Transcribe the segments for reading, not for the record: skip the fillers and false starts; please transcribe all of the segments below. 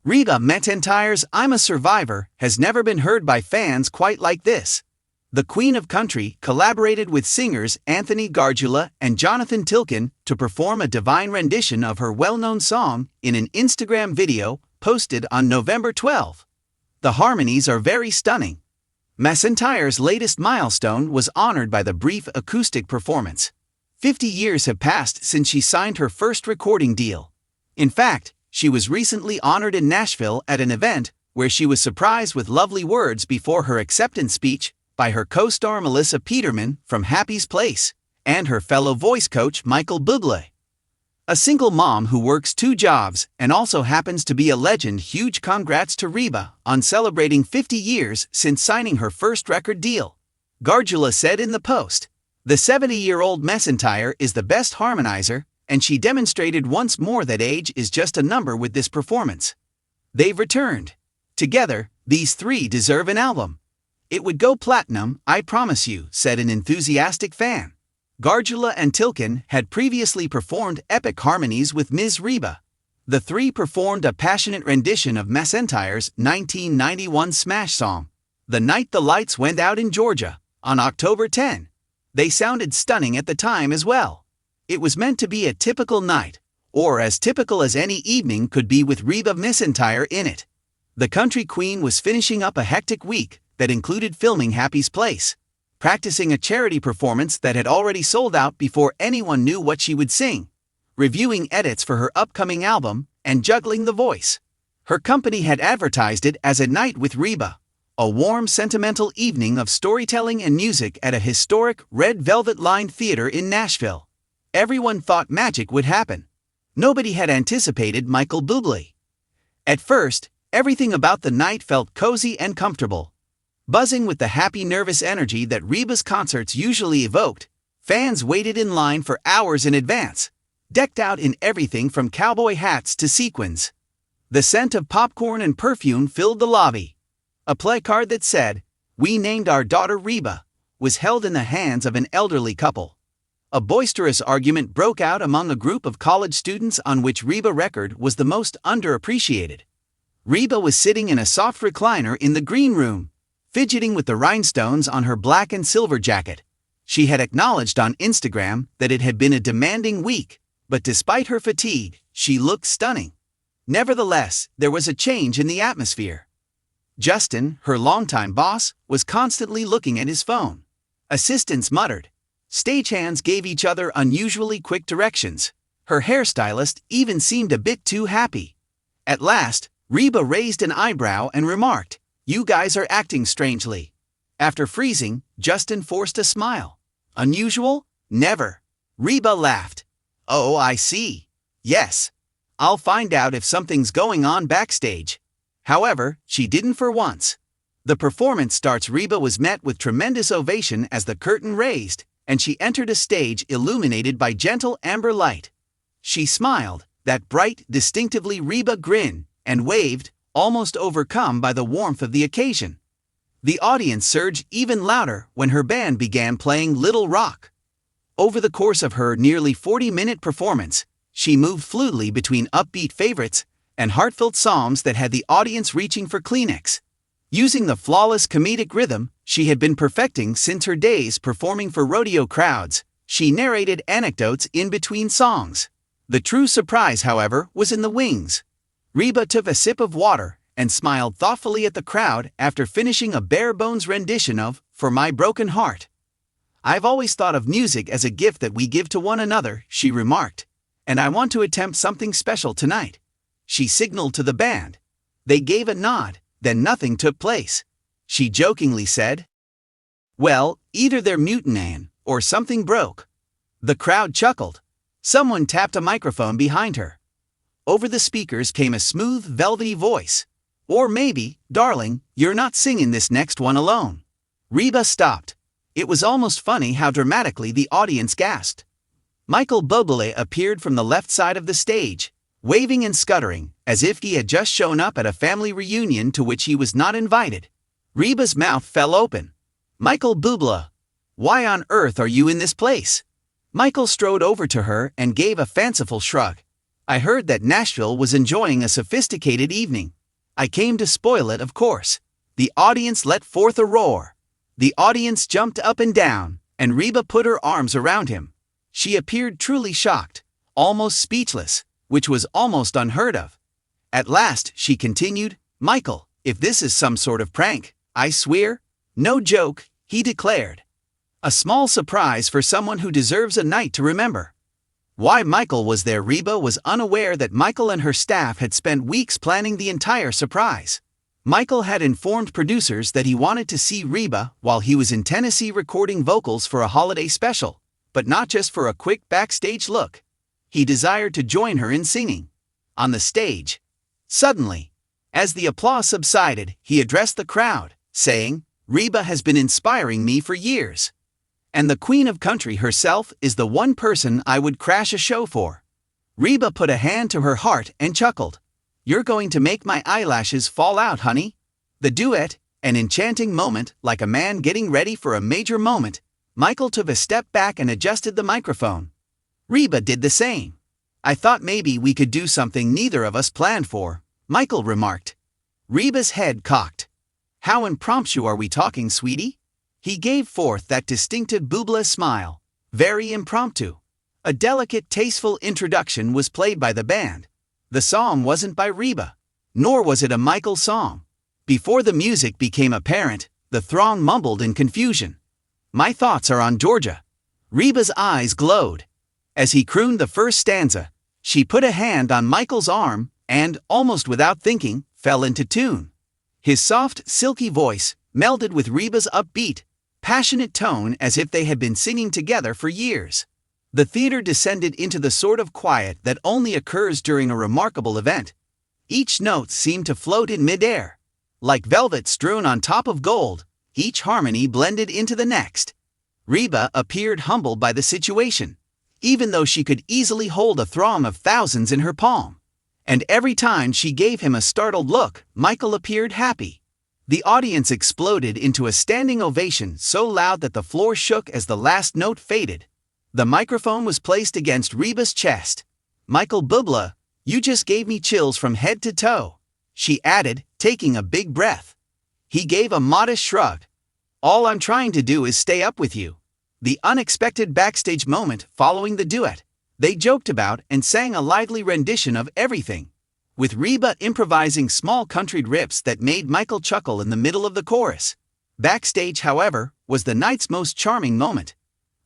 Reba McEntire's I'm a Survivor has never been heard by fans quite like this. The Queen of Country collaborated with singers Anthony Gargiulo and Jonathan Tilkin to perform a divine rendition of her well-known song in an Instagram video posted on November 12. The harmonies are very stunning. McEntire's latest milestone was honored by the brief acoustic performance. 50 years have passed since she signed her first recording deal. In fact, she was recently honored in Nashville at an event where she was surprised with lovely words before her acceptance speech by her co-star Melissa Peterman from Happy's Place and her fellow voice coach Michael Bublé. A single mom who works 2 jobs and also happens to be a legend. Huge congrats to Reba on celebrating 50 years since signing her first record deal. Gargiulo said in the post, "The 70-year-old McEntire is the best harmonizer, and she demonstrated once more that age is just a number with this performance. They've returned. Together, these 3 deserve an album. It would go platinum, I promise you," said an enthusiastic fan. Gargiulo and Tilkin had previously performed epic harmonies with Ms. Reba. The 3 performed a passionate rendition of McEntire's 1991 smash song, "The Night the Lights Went Out in Georgia," on October 10. They sounded stunning at the time as well. It was meant to be a typical night, or as typical as any evening could be with Reba McEntire in it. The country queen was finishing up a hectic week that included filming Happy's Place, practicing a charity performance that had already sold out before anyone knew what she would sing, reviewing edits for her upcoming album, and juggling The Voice. Her company had advertised it as a night with Reba, a warm, sentimental evening of storytelling and music at a historic red velvet-lined theater in Nashville. Everyone thought magic would happen. Nobody had anticipated Michael Bublé. At first, everything about the night felt cozy and comfortable. Buzzing with the happy, nervous energy that Reba's concerts usually evoked, fans waited in line for hours in advance, decked out in everything from cowboy hats to sequins. The scent of popcorn and perfume filled the lobby. A placard that said, "We named our daughter Reba," was held in the hands of an elderly couple. A boisterous argument broke out among a group of college students on which Reba record was the most underappreciated. Reba was sitting in a soft recliner in the green room, fidgeting with the rhinestones on her black and silver jacket. She had acknowledged on Instagram that it had been a demanding week, but despite her fatigue, she looked stunning. Nevertheless, there was a change in the atmosphere. Justin, her longtime boss, was constantly looking at his phone. Assistants muttered. Stagehands gave each other unusually quick directions. Her hairstylist even seemed a bit too happy. At last, Reba raised an eyebrow and remarked, "You guys are acting strangely." After freezing, Justin forced a smile. "Unusual? Never." Reba laughed. "Oh, I see. Yes. I'll find out if something's going on backstage." However, she didn't for once. The performance starts. Reba was met with tremendous ovation as the curtain raised, and she entered a stage illuminated by gentle amber light. She smiled, that bright, distinctively Reba grin, and waved, almost overcome by the warmth of the occasion. The audience surged even louder when her band began playing Little Rock. Over the course of her nearly 40-minute performance, she moved fluidly between upbeat favorites and heartfelt psalms that had the audience reaching for Kleenex. Using the flawless comedic rhythm she had been perfecting since her days performing for rodeo crowds, she narrated anecdotes in between songs. The true surprise, however, was in the wings. Reba took a sip of water and smiled thoughtfully at the crowd after finishing a bare-bones rendition of "For My Broken Heart." "I've always thought of music as a gift that we give to one another," she remarked, "and I want to attempt something special tonight." She signaled to the band. They gave a nod, then nothing took place. She jokingly said, "Well, either they're mutinying or something broke." The crowd chuckled. Someone tapped a microphone behind her. Over the speakers came a smooth, velvety voice. "Or maybe, darling, you're not singing this next one alone." Reba stopped. It was almost funny how dramatically the audience gasped. Michael Bublé appeared from the left side of the stage, waving and scuttering, as if he had just shown up at a family reunion to which he was not invited. Reba's mouth fell open. "Michael Bublé, why on earth are you in this place?" Michael strode over to her and gave a fanciful shrug. I heard that Nashville was enjoying a sophisticated evening. I came to spoil it, of course. The audience let forth a roar. The audience jumped up and down, and Reba put her arms around him. She appeared truly shocked, almost speechless, which was almost unheard of. At last, she continued, "Michael, if this is some sort of prank, I swear, no joke," he declared. A small surprise for someone who deserves a night to remember. Why Michael was there? Reba was unaware that Michael and her staff had spent weeks planning the entire surprise. Michael had informed producers that he wanted to see Reba while he was in Tennessee recording vocals for a holiday special, but not just for a quick backstage look. He desired to join her in singing. On the stage. Suddenly, as the applause subsided, he addressed the crowd, saying, "Reba has been inspiring me for years. And the Queen of Country herself is the one person I would crash a show for." Reba put a hand to her heart and chuckled. "You're going to make my eyelashes fall out, honey." The duet, an enchanting moment like a man getting ready for a major moment. Michael took a step back and adjusted the microphone. Reba did the same. "I thought maybe we could do something neither of us planned for," Michael remarked. Reba's head cocked. "How impromptu are we talking, sweetie?" He gave forth that distinctive boobla smile. Very impromptu. A delicate, tasteful introduction was played by the band. The song wasn't by Reba, nor was it a Michael song. Before the music became apparent, the throng mumbled in confusion. "My thoughts are on Georgia." Reba's eyes glowed. As he crooned the first stanza, she put a hand on Michael's arm and, almost without thinking, fell into tune. His soft, silky voice melded with Reba's upbeat, passionate tone as if they had been singing together for years. The theater descended into the sort of quiet that only occurs during a remarkable event. Each note seemed to float in midair. Like velvet strewn on top of gold, each harmony blended into the next. Reba appeared humbled by the situation, even though she could easily hold a throng of thousands in her palm. And every time she gave him a startled look, Michael appeared happy. The audience exploded into a standing ovation so loud that the floor shook as the last note faded. The microphone was placed against Reba's chest. "Michael Bubla, you just gave me chills from head to toe," she added, taking a big breath. He gave a modest shrug. "All I'm trying to do is stay up with you." The unexpected backstage moment following the duet. They joked about and sang a lively rendition of Everything, with Reba improvising small country rips that made Michael chuckle in the middle of the chorus. Backstage, however, was the night's most charming moment.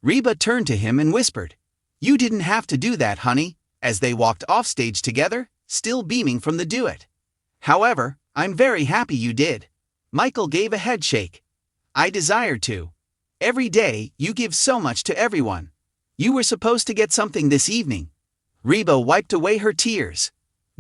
Reba turned to him and whispered, "You didn't have to do that, honey," as they walked offstage together, still beaming from the duet. "However, I'm very happy you did." Michael gave a headshake. "I desired to. Every day, you give so much to everyone. You were supposed to get something this evening." Reba wiped away her tears.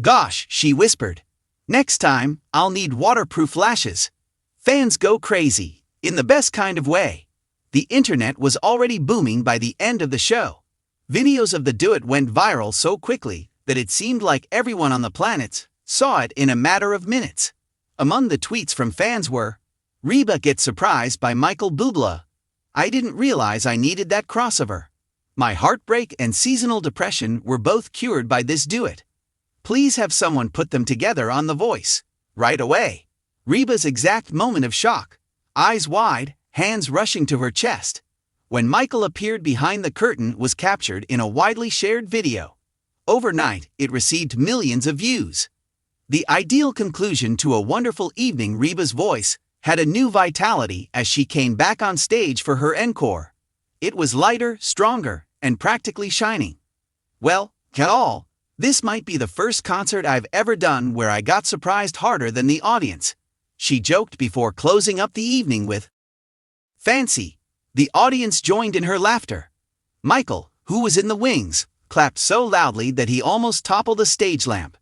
"Gosh," she whispered. "Next time, I'll need waterproof lashes." Fans go crazy, in the best kind of way. The internet was already booming by the end of the show. Videos of the duet went viral so quickly that it seemed like everyone on the planet saw it in a matter of minutes. Among the tweets from fans were, "Reba gets surprised by Michael Bubla. I didn't realize I needed that crossover. My heartbreak and seasonal depression were both cured by this duet. Please have someone put them together on The Voice. Right away." Reba's exact moment of shock. Eyes wide, hands rushing to her chest. When Michael appeared behind the curtain was captured in a widely shared video. Overnight, it received millions of views. The ideal conclusion to a wonderful evening. Reba's voice had a new vitality as she came back on stage for her encore. It was lighter, stronger, and practically shining. "Well, y'all, this might be the first concert I've ever done where I got surprised harder than the audience," she joked before closing up the evening with, "Fancy." The audience joined in her laughter. Michael, who was in the wings, clapped so loudly that he almost toppled a stage lamp.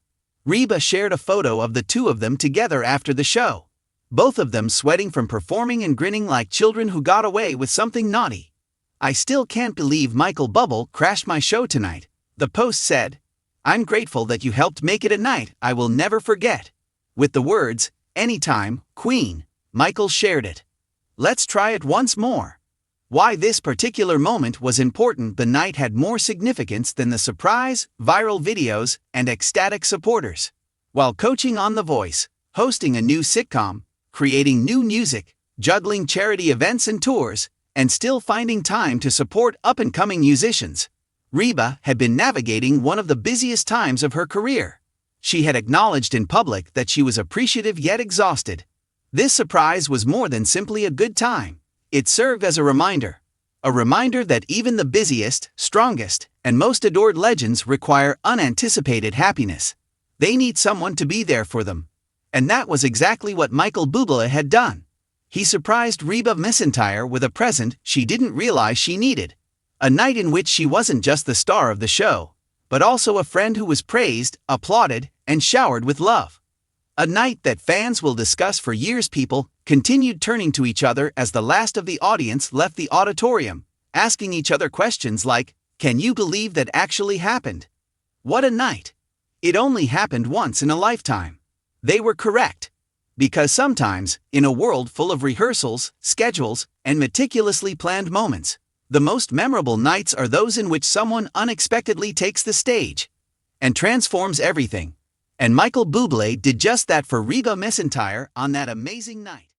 Reba shared a photo of the two of them together after the show, both of them sweating from performing and grinning like children who got away with something naughty. "I still can't believe Michael Bubble crashed my show tonight," the post said. "I'm grateful that you helped make it a night I will never forget." With the words, "Anytime, Queen," Michael shared it. "Let's try it once more." Why this particular moment was important: the night had more significance than the surprise, viral videos, and ecstatic supporters. While coaching on The Voice, hosting a new sitcom, creating new music, juggling charity events and tours, and still finding time to support up-and-coming musicians, Reba had been navigating one of the busiest times of her career. She had acknowledged in public that she was appreciative yet exhausted. This surprise was more than simply a good time. It served as a reminder that even the busiest, strongest, and most adored legends require unanticipated happiness. They need someone to be there for them. And that was exactly what Michael Bublé had done. He surprised Reba McEntire with a present she didn't realize she needed. A night in which she wasn't just the star of the show, but also a friend who was praised, applauded, and showered with love. A night that fans will discuss for years. People continued turning to each other as the last of the audience left the auditorium, asking each other questions like, "Can you believe that actually happened? What a night! It only happened once in a lifetime." They were correct. Because sometimes, in a world full of rehearsals, schedules, and meticulously planned moments, the most memorable nights are those in which someone unexpectedly takes the stage and transforms everything. And Michael Bublé did just that for Reba McEntire on that amazing night.